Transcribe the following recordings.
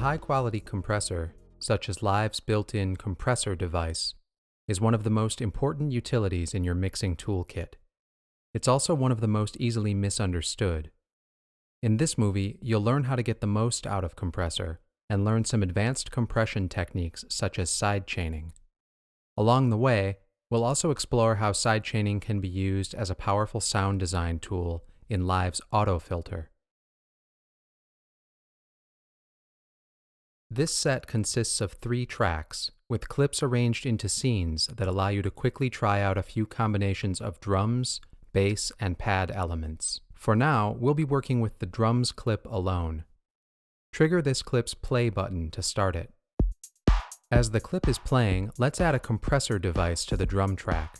high-quality compressor, such as Live's built-in compressor device, is one of the most important utilities in your mixing toolkit. It's also one of the most easily misunderstood. In this movie, you'll learn how to get the most out of compressor and learn some advanced compression techniques such as sidechaining. Along the way, we'll also explore how sidechaining can be used as a powerful sound design tool in Live's auto filter. This set consists of 3 tracks, with clips arranged into scenes that allow you to quickly try out a few combinations of drums, bass, and pad elements. For now, we'll be working with the drums clip alone. Trigger this clip's play button to start it. As the clip is playing, let's add a compressor device to the drum track.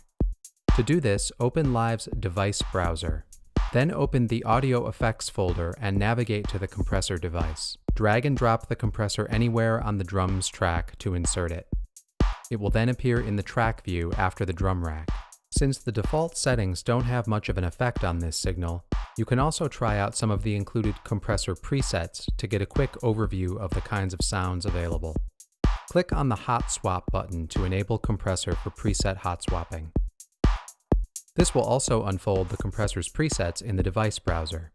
To do this, open Live's device browser. Then open the Audio Effects folder and navigate to the compressor device. Drag and drop the compressor anywhere on the drums track to insert it. It will then appear in the track view after the drum rack. Since the default settings don't have much of an effect on this signal, you can also try out some of the included compressor presets to get a quick overview of the kinds of sounds available. Click on the Hot Swap button to enable compressor for preset hot swapping. This will also unfold the compressor's presets in the device browser.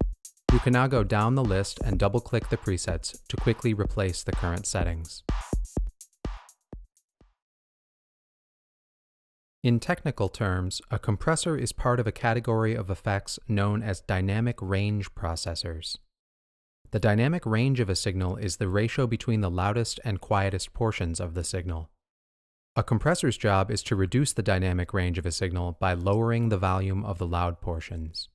You can now go down the list and double-click the presets to quickly replace the current settings. In technical terms, a compressor is part of a category of effects known as dynamic range processors. The dynamic range of a signal is the ratio between the loudest and quietest portions of the signal. A compressor's job is to reduce the dynamic range of a signal by lowering the volume of the loud portions.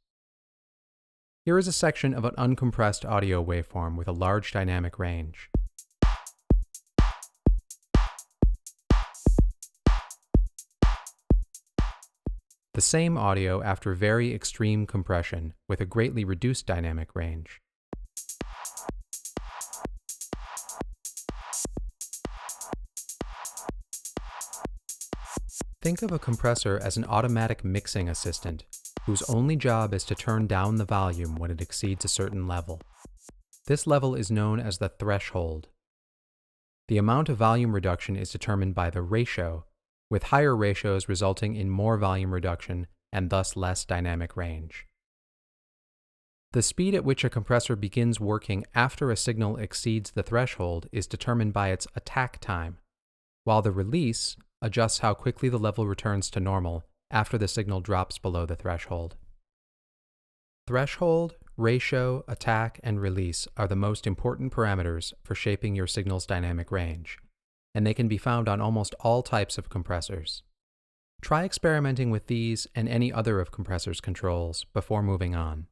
Here is a section of an uncompressed audio waveform with a large dynamic range. The same audio after very extreme compression with a greatly reduced dynamic range. Think of a compressor as an automatic mixing assistant, whose only job is to turn down the volume when it exceeds a certain level. This level is known as the threshold. The amount of volume reduction is determined by the ratio, with higher ratios resulting in more volume reduction and thus less dynamic range. The speed at which a compressor begins working after a signal exceeds the threshold is determined by its attack time, while the release adjusts how quickly the level returns to normal after the signal drops below the threshold. Threshold, ratio, attack, and release are the most important parameters for shaping your signal's dynamic range, and they can be found on almost all types of compressors. Try experimenting with these and any other of compressor's controls before moving on.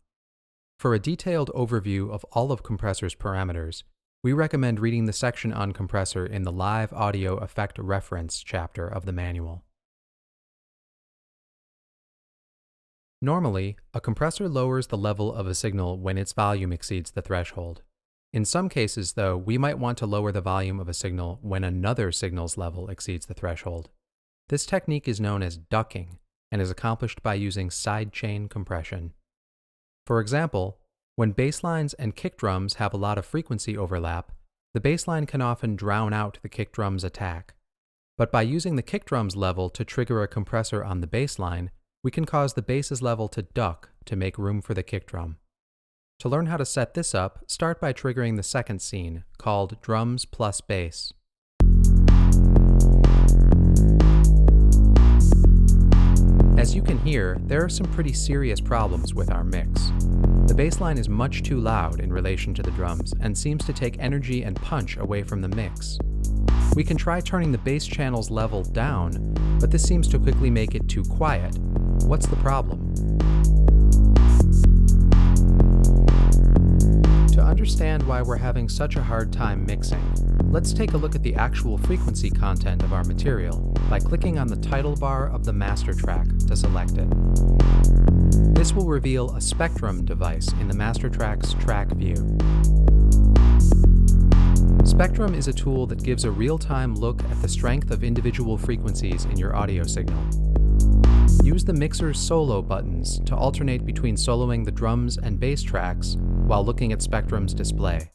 For a detailed overview of all of compressor's parameters, we recommend reading the section on compressor in the Live Audio Effect Reference chapter of the manual. Normally, a compressor lowers the level of a signal when its volume exceeds the threshold. In some cases, though, we might want to lower the volume of a signal when another signal's level exceeds the threshold. This technique is known as ducking and is accomplished by using sidechain compression. For example, when bass lines and kick drums have a lot of frequency overlap, the bass line can often drown out the kick drum's attack. But by using the kick drum's level to trigger a compressor on the bass line, we can cause the bass's level to duck to make room for the kick drum. To learn how to set this up, start by triggering the second scene, called Drums plus Bass. As you can hear, there are some pretty serious problems with our mix. The bass line is much too loud in relation to the drums and seems to take energy and punch away from the mix. We can try turning the bass channel's level down, but this seems to quickly make it too quiet. What's the problem? To understand why we're having such a hard time mixing, let's take a look at the actual frequency content of our material by clicking on the title bar of the master track to select it. This will reveal a spectrum device in the master track's track view. Spectrum is a tool that gives a real-time look at the strength of individual frequencies in your audio signal. Use the mixer's solo buttons to alternate between soloing the drums and bass tracks while looking at Spectrum's display.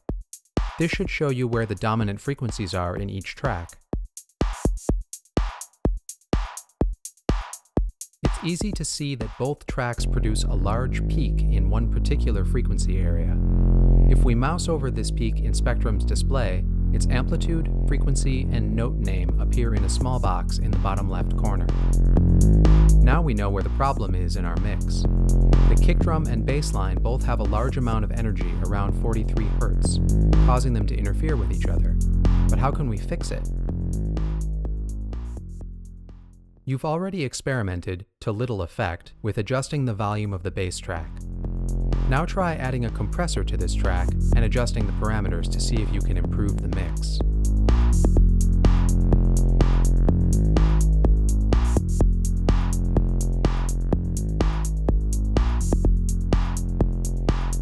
This should show you where the dominant frequencies are in each track. It's easy to see that both tracks produce a large peak in one particular frequency area. If we mouse over this peak in Spectrum's display, its amplitude, frequency, and note name appear in a small box in the bottom left corner. Now we know where the problem is in our mix. The kick drum and bass line both have a large amount of energy, around 43 Hz, causing them to interfere with each other. But how can we fix it? You've already experimented, to little effect, with adjusting the volume of the bass track. Now try adding a compressor to this track and adjusting the parameters to see if you can improve the mix.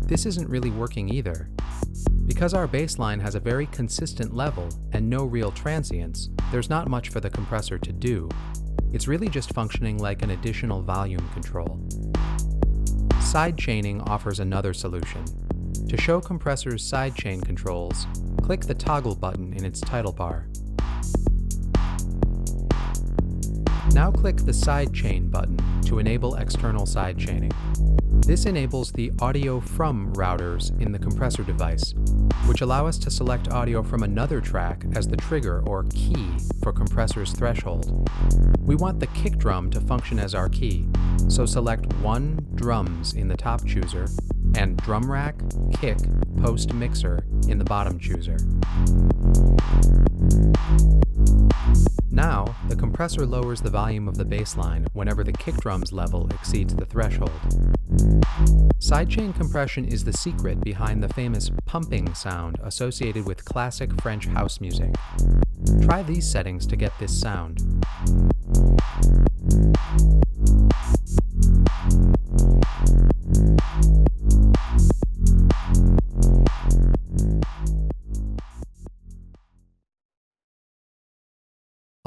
This isn't really working either. Because our bass line has a very consistent level and no real transients, there's not much for the compressor to do. It's really just functioning like an additional volume control. Sidechaining offers another solution. To show compressors' sidechain controls, click the toggle button in its title bar. Now click the sidechain button to enable external sidechaining. This enables the audio from routers in the compressor device, which allow us to select audio from another track as the trigger or key for compressor's threshold. We want the kick drum to function as our key, so select 1 drums in the top chooser and drum rack, kick, post mixer in the bottom chooser. Now, the compressor lowers the volume of the bass line whenever the kick drum's level exceeds the threshold. Sidechain compression is the secret behind the famous pumping sound associated with classic French house music. Try these settings to get this sound.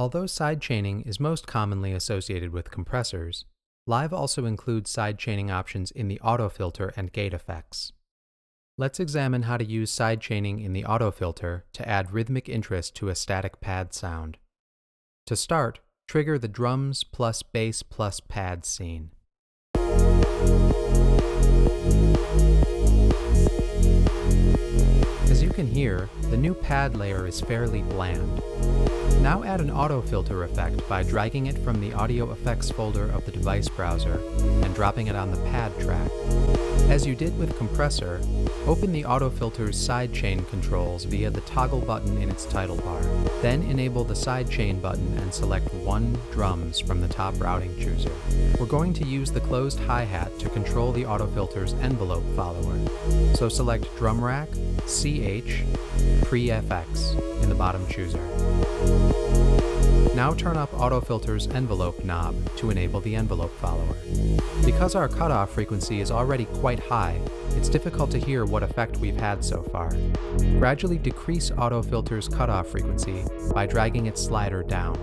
Although sidechaining is most commonly associated with compressors, Live also includes sidechaining options in the autofilter and gate effects. Let's examine how to use sidechaining in the autofilter to add rhythmic interest to a static pad sound. To start, trigger the drums plus bass plus pad scene. As you can hear, the new pad layer is fairly bland. Now add an autofilter effect by dragging it from the audio effects folder of the device browser and dropping it on the pad track. As you did with compressor, open the autofilter's sidechain controls via the toggle button in its title bar. Then enable the sidechain button and select 1 drums from the top routing chooser. We're going to use the closed hi-hat to control the autofilter's envelope follower. So select drum rack, CH, pre-FX in the bottom chooser. Now turn up autofilter's envelope knob to enable the envelope follower. Because our cutoff frequency is already quite high, it's difficult to hear what effect we've had so far. Gradually decrease autofilter's cutoff frequency by dragging its slider down.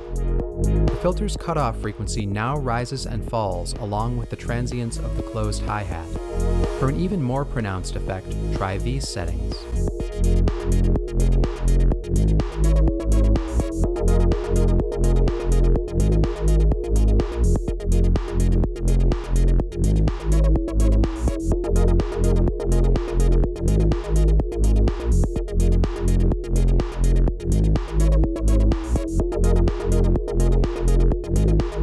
The filter's cutoff frequency now rises and falls along with the transients of the closed hi-hat. For an even more pronounced effect, try these settings.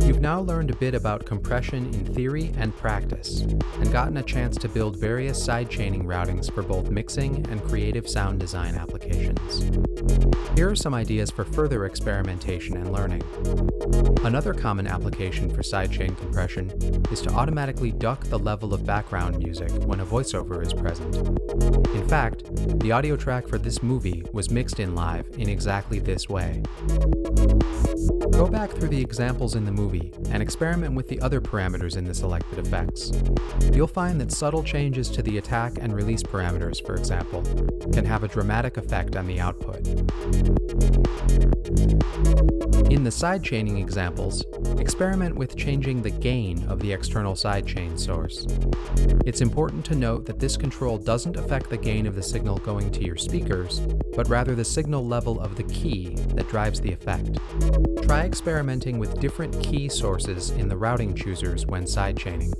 You've now learned a bit about compression in theory and practice, and gotten a chance to build various sidechaining routings for both mixing and creative sound design applications. Here are some ideas for further experimentation and learning. Another common application for sidechain compression is to automatically duck the level of background music when a voiceover is present. In fact, the audio track for this movie was mixed in Live in exactly this way. Go back through the examples in the movie key and experiment with the other parameters in the selected effects. You'll find that subtle changes to the attack and release parameters, for example, can have a dramatic effect on the output. In the sidechaining examples, experiment with changing the gain of the external sidechain source. It's important to note that this control doesn't affect the gain of the signal going to your speakers, but rather the signal level of the key that drives the effect. Try experimenting with different key sources in the routing choosers when sidechaining.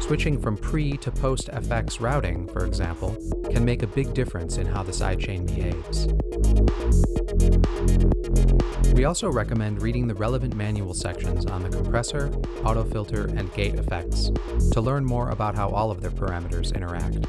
Switching from pre to post FX routing, for example, can make a big difference in how the sidechain behaves. We also recommend reading the relevant manual sections on the compressor, autofilter, and gate effects to learn more about how all of their parameters interact.